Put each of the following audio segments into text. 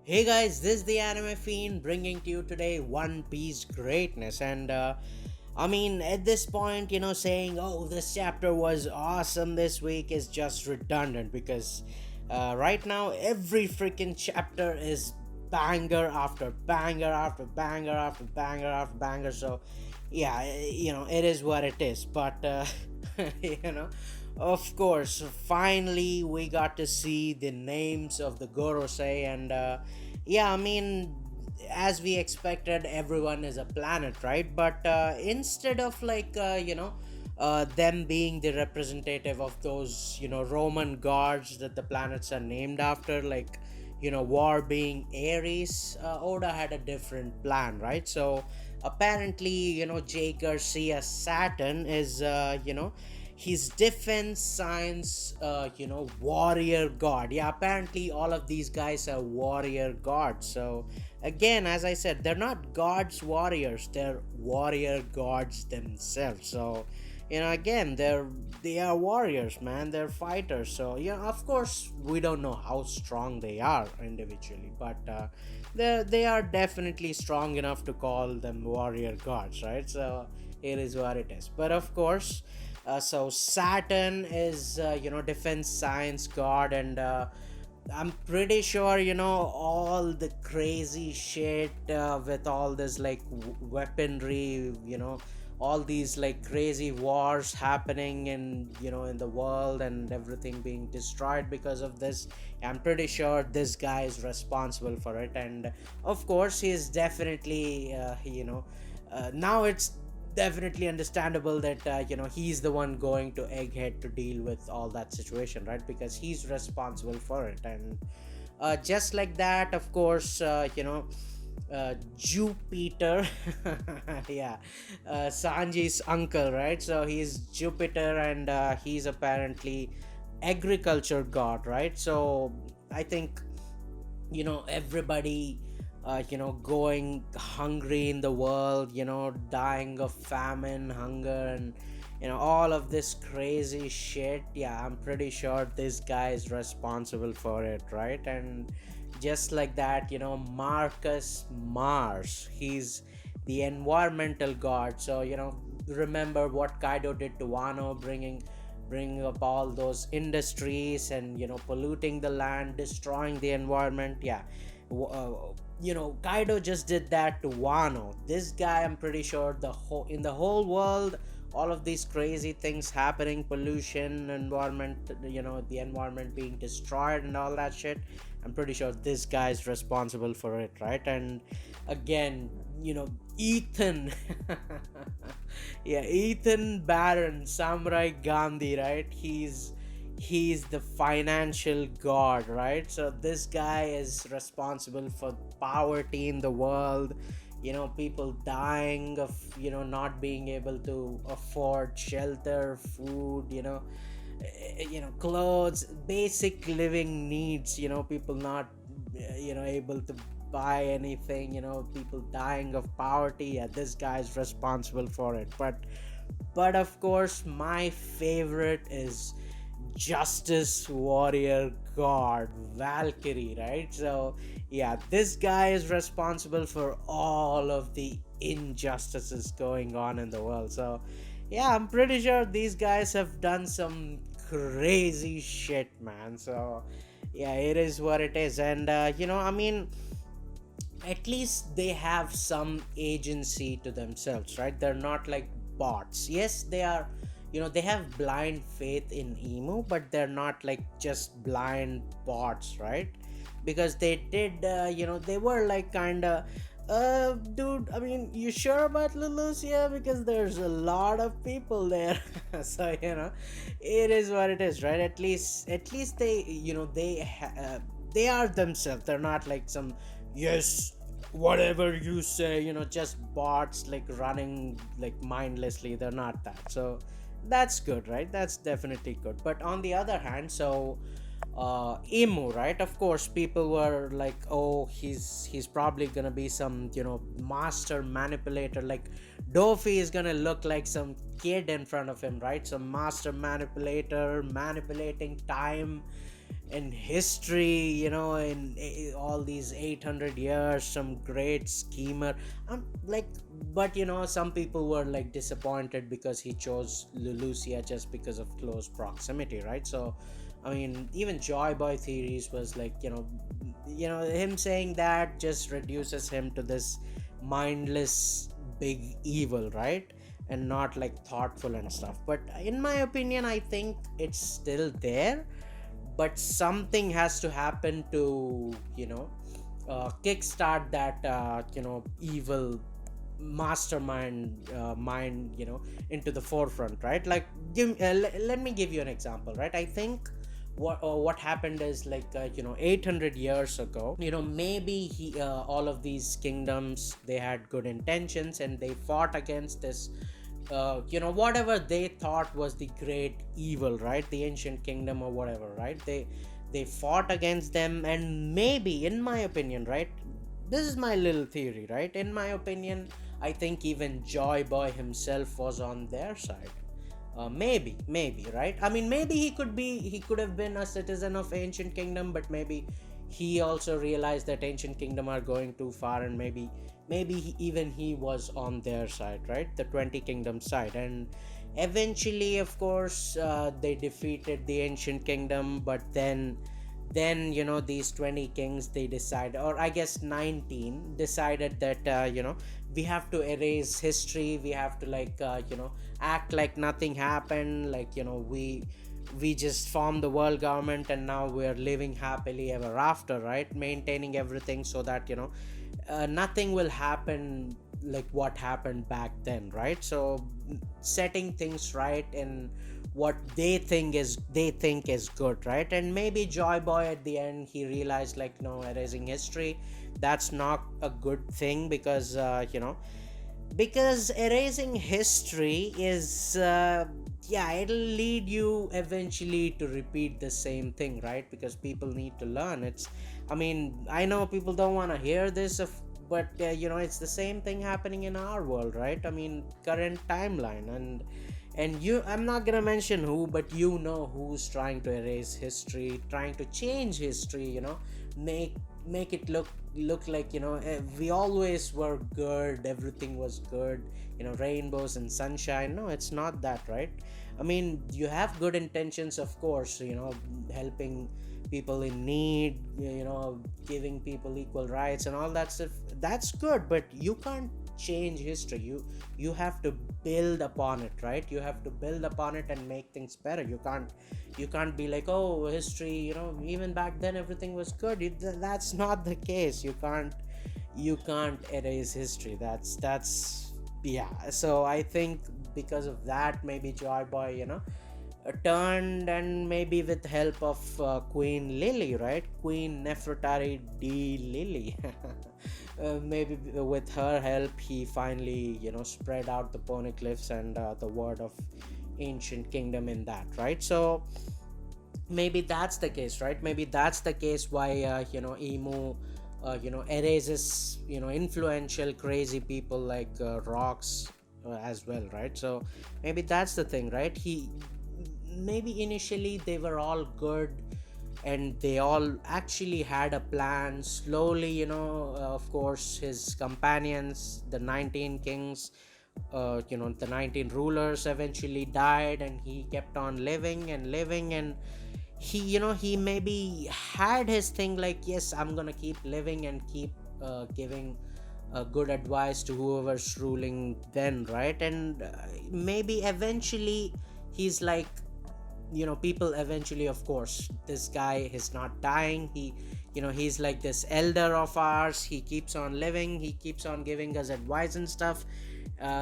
Hey guys, this is the Anime Fiend bringing to you today One Piece greatness. At this point, saying, oh, this chapter was awesome this week is just redundant because right now every freaking chapter is banger after banger after banger after banger after banger. So, yeah, it is what it is. But, you know, of course, finally we got to see the names of the Gorosei and yeah, as we expected, everyone is a planet, right? But instead of them being the representative of those Roman gods that the planets are named after, like war being Ares, Oda had a different plan, right? So apparently, Jay Garcia Saturn is his defense science warrior god. Yeah, apparently all of these guys are warrior gods. So again, as I said, they're not gods warriors, they're warrior gods themselves. So again, they are warriors, man. They're fighters. So of course we don't know how strong they are individually, but they are definitely strong enough to call them warrior gods, right? So it is what it is. But of course, so Saturn is defense science god, and I'm pretty sure all the crazy shit with all this like weaponry, all these like crazy wars happening in the world and everything being destroyed because of this. I'm pretty sure this guy is responsible for it, and of course he is definitely now it's definitely understandable that he's the one going to Egghead to deal with all that situation, right? Because he's responsible for it. And just like that, of course, Jupiter, yeah, Sanji's uncle, right? So he's Jupiter, and he's apparently agriculture god, right? So I think everybody going hungry in the world, dying of famine, hunger, and all of this crazy shit. Yeah, I'm pretty sure this guy is responsible for it, right? And just like that, Marcus Mars, he's the environmental god. So remember what Kaido did to Wano, bringing up all those industries and polluting the land, destroying the environment. Yeah, Kaido just did that to Wano. This guy, I'm pretty sure the whole world, all of these crazy things happening, pollution, environment, the environment being destroyed and all that shit. I'm pretty sure this guy is responsible for it, right? And again, Ethan, yeah, Ethan Baron, Samurai Gandhi, right? He's the financial god, right? So this guy is responsible for poverty in the world, people dying of not being able to afford shelter, food, clothes, basic living needs, people not able to buy anything, people dying of poverty. Yeah, this guy is responsible for it. But of course, my favorite is Justice Warrior God Valkyrie, right? So yeah, this guy is responsible for all of the injustices going on in the world. So yeah, I'm pretty sure these guys have done some crazy shit, man. So yeah, it is what it is. And at least they have some agency to themselves, right? They're not like bots. Yes, they are, they have blind faith in Emu, but they're not like just blind bots, right? Because they did, they were like kind of, dude, you sure about Lulus? Yeah, because there's a lot of people there. So it is what it is, right? At least they, they are themselves. They're not like some, yes, whatever you say, just bots like running like mindlessly. They're not that. So that's good, right? That's definitely good. But on the other hand, so Emu, right? Of course, people were like, oh, he's probably gonna be some master manipulator. Like Dofi is gonna look like some kid in front of him, right? Some master manipulator manipulating time, in history, in all these 800 years, some great schemer. Like, but some people were like disappointed because he chose Lucia just because of close proximity, right? So I mean, even Joy Boy theories was like, him saying that just reduces him to this mindless big evil, right? And not like thoughtful and stuff. But in my opinion, I think it's still there, but something has to happen to kickstart that evil mastermind mind into the forefront, right? Like, let me give you an example, right? I think what happened is like 800 years ago, maybe all of these kingdoms, they had good intentions and they fought against this whatever they thought was the great evil, right? The ancient kingdom or whatever, right? They fought against them, and maybe, in my opinion, right, this is my little theory, right? In my opinion, I think even Joy Boy himself was on their side. Maybe, right? I mean, maybe he could have been a citizen of ancient kingdom, but maybe he also realized that ancient kingdom are going too far, and maybe even he was on their side, right? The 20 kingdom side. And eventually, of course, they defeated the ancient kingdom, but then these 20 kings, they decide, or I guess 19 decided that we have to erase history, we have to like act like nothing happened, like we just formed the world government, and now we're living happily ever after, right? Maintaining everything so that nothing will happen like what happened back then, right? So setting things right in what they think is good, right? And maybe Joy Boy at the end, he realized like, no, erasing history, that's not a good thing, because erasing history is yeah, it'll lead you eventually to repeat the same thing, right? Because people need to learn. I mean, I know people don't want to hear this but it's the same thing happening in our world, right? I mean, current timeline. And I'm not gonna mention who, but who's trying to erase history, trying to change history, make it look like we always were good, everything was good, rainbows and sunshine. No, it's not that, right? I mean, you have good intentions, of course, helping people in need, giving people equal rights and all that stuff. That's good, but you can't change history. You have to build upon it, right? You have to build upon it and make things better. You can't be like, oh, history, even back then everything was good. That's not the case. You can't erase history. That's yeah. So I think because of that, maybe Joy Boy turned, and maybe with help of Queen Lily, right? Queen Nefertari D Lily. Maybe with her help, he finally spread out the poneglyphs and the word of ancient kingdom in that, right? So maybe that's the case, right? Maybe that's the case why Emu erases influential crazy people like rocks as well, right? So maybe that's the thing, right? He maybe initially they were all good, and they all actually had a plan. Slowly, of course, his companions, the 19 kings, the 19 rulers eventually died, and he kept on living and living. And he maybe had his thing like, yes, I'm gonna keep living and keep giving good advice to whoever's ruling then, right? And maybe eventually he's like, people eventually, of course, this guy is not dying. He's like this elder of ours. He keeps on living, he keeps on giving us advice and stuff.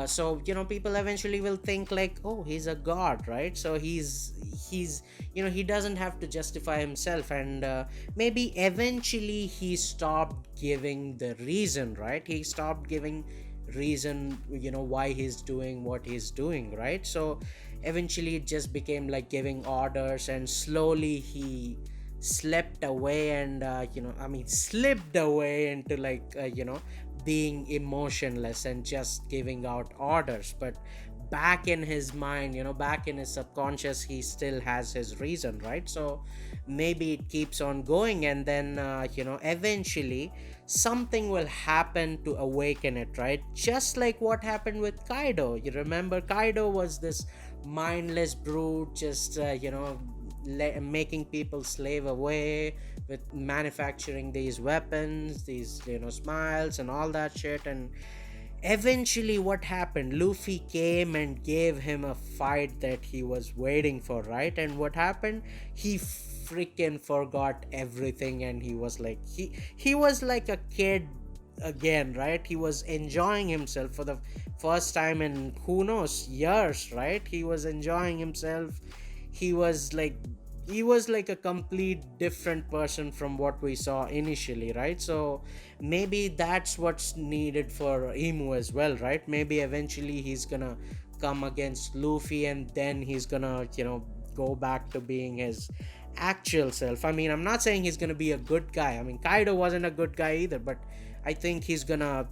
So people eventually will think like, oh, he's a god, right? So he's he doesn't have to justify himself. And maybe eventually he stopped giving the reason, right? He stopped giving reason, why he's doing what he's doing, right? So eventually it just became like giving orders, and slowly he slept away, and I mean, slipped away into like being emotionless and just giving out orders. But back in his mind, back in his subconscious, he still has his reason, right? So maybe it keeps on going, and then eventually something will happen to awaken it, right? Just like what happened with Kaido. You remember, Kaido was this mindless brute, just making people slave away with manufacturing these weapons, these smiles and all that shit. And eventually what happened, Luffy came and gave him a fight that he was waiting for, right? And what happened, he freaking forgot everything, and he was like, he was like a kid again, right? He was enjoying himself for the first time in who knows years, right? He was enjoying himself. he was like he was like a complete different person from what we saw initially, right? So maybe that's what's needed for Emu as well, right? Maybe eventually he's gonna come against Luffy, and then he's gonna go back to being his actual self. I mean, I'm not saying he's gonna be a good guy. I mean, Kaido wasn't a good guy either, but I think he's gonna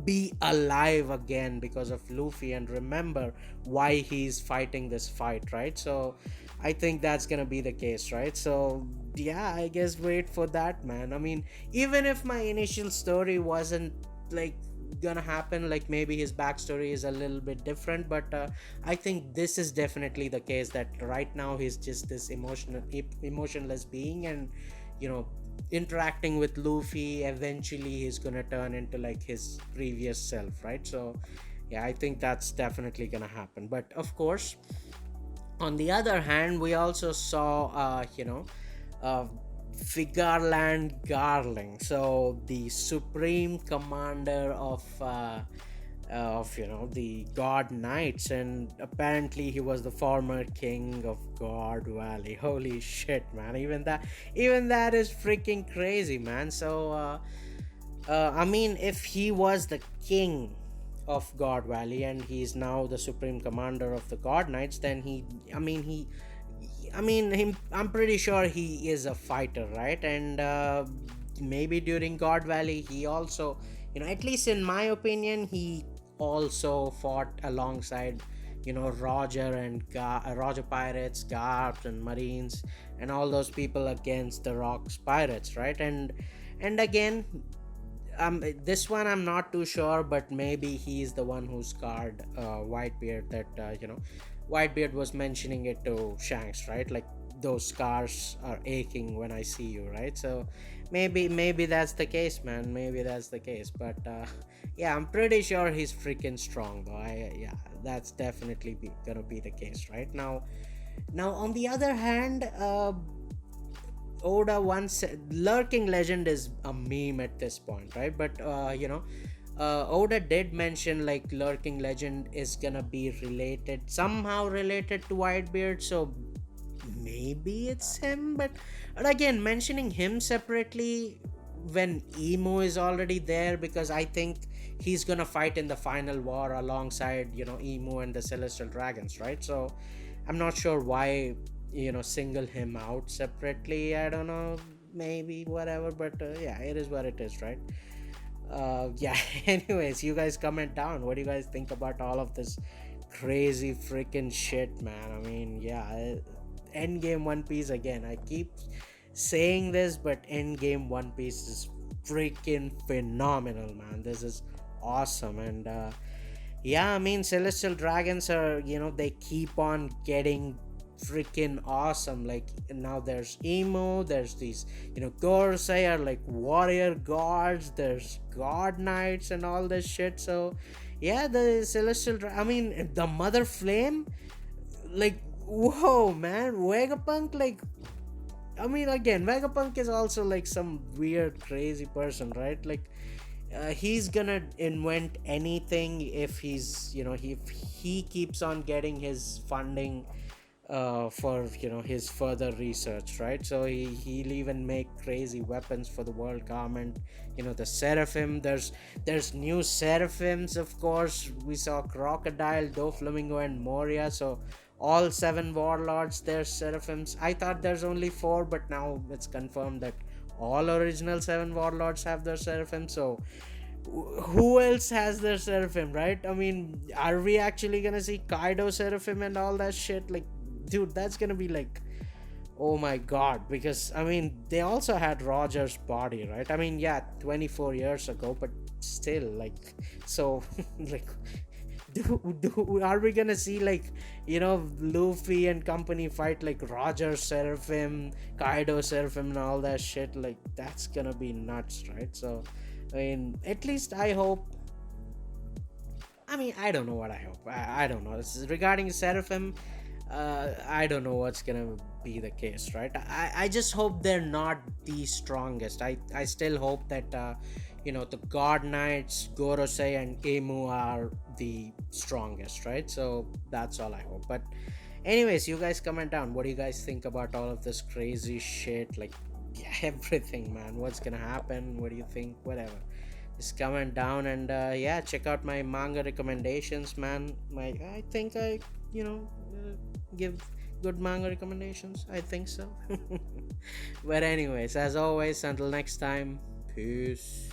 be alive again because of Luffy, and remember why he's fighting this fight, right? So I think that's gonna be the case, right? So yeah, I guess wait for that, man. I mean, even if my initial story wasn't like gonna happen, like maybe his backstory is a little bit different, but I think this is definitely the case, that right now he's just this emotionless being, and you know interacting with Luffy, eventually he's gonna turn into like his previous self, right? So yeah, I think that's definitely gonna happen. But of course, on the other hand, we also saw uh Figarland Garling, so the supreme commander of the God Knights, and apparently he was the former king of God Valley. Holy shit, man! Even that is freaking crazy, man. So I mean, if he was the king of God Valley and he's now the supreme commander of the God Knights, then I'm pretty sure he is a fighter, right? And maybe during God Valley, he also, at least in my opinion, he also fought alongside, Roger and Roger Pirates, Garps and Marines, and all those people against the Rocks Pirates, right? And again, this one I'm not too sure, but maybe he's the one who scarred Whitebeard, that Whitebeard was mentioning it to Shanks, right? Like, those scars are aching when I see you, right? So maybe that's the case, man. Maybe that's the case. But yeah, I'm pretty sure he's freaking strong, though. Yeah, that's definitely gonna be the case, right? Now on the other hand, Oda once said, Lurking Legend is a meme at this point, right? But Oda did mention like Lurking Legend is gonna be somehow related to Whitebeard, so maybe it's him. But again, mentioning him separately when Emo is already there, because I think he's gonna fight in the final war alongside Emo and the Celestial Dragons, right? So I'm not sure why single him out separately. I don't know, maybe whatever, but yeah, it is what it is, right? Yeah. Anyways, you guys comment down, what do you guys think about all of this crazy freaking shit, man? I mean, yeah, Endgame One Piece, again, I keep saying this, but Endgame One Piece is freaking phenomenal, man. This is awesome. And yeah, I mean, Celestial Dragons are, they keep on getting freaking awesome. Like, now there's Emo, there's these Gorosei are like warrior gods, there's God Knights and all this shit. So yeah, the I mean, the Mother Flame, like, whoa, man. Vegapunk, like, I mean, again, Vegapunk is also like some weird crazy person, right? Like, he's gonna invent anything if if he keeps on getting his funding for his further research, right? So he'll even make crazy weapons for the world government. The Seraphim, there's new Seraphims, of course. We saw Crocodile, Doflamingo and Moria, so all 7 warlords, there's Seraphims. I thought there's only 4, but now it's confirmed that all original 7 warlords have their Seraphim. So Who else has their Seraphim, right? I mean, are we actually gonna see Kaido Seraphim and all that shit? Like, dude, that's gonna be like, oh my god. Because, I mean, they also had Roger's body, right? I mean, yeah, 24 years ago, but still, like, so, like, are we gonna see, like, Luffy and company fight like Roger Seraphim, Kaido Seraphim, and all that shit? Like, that's gonna be nuts, right? So, I mean, at least I hope. I mean, I don't know what I hope. I don't know. Regarding Seraphim, I don't know what's gonna be the case, right? I just hope they're not the strongest. I still hope that the God Knights, Gorosei, and Emu are the strongest, right? So that's all I hope. But anyways, you guys comment down. What do you guys think about all of this crazy shit? Like, yeah, everything, man. What's gonna happen? What do you think? Whatever. Just comment down, and yeah, check out my manga recommendations, man. I think I, give good manga recommendations. I think so. But anyways, as always, until next time, peace.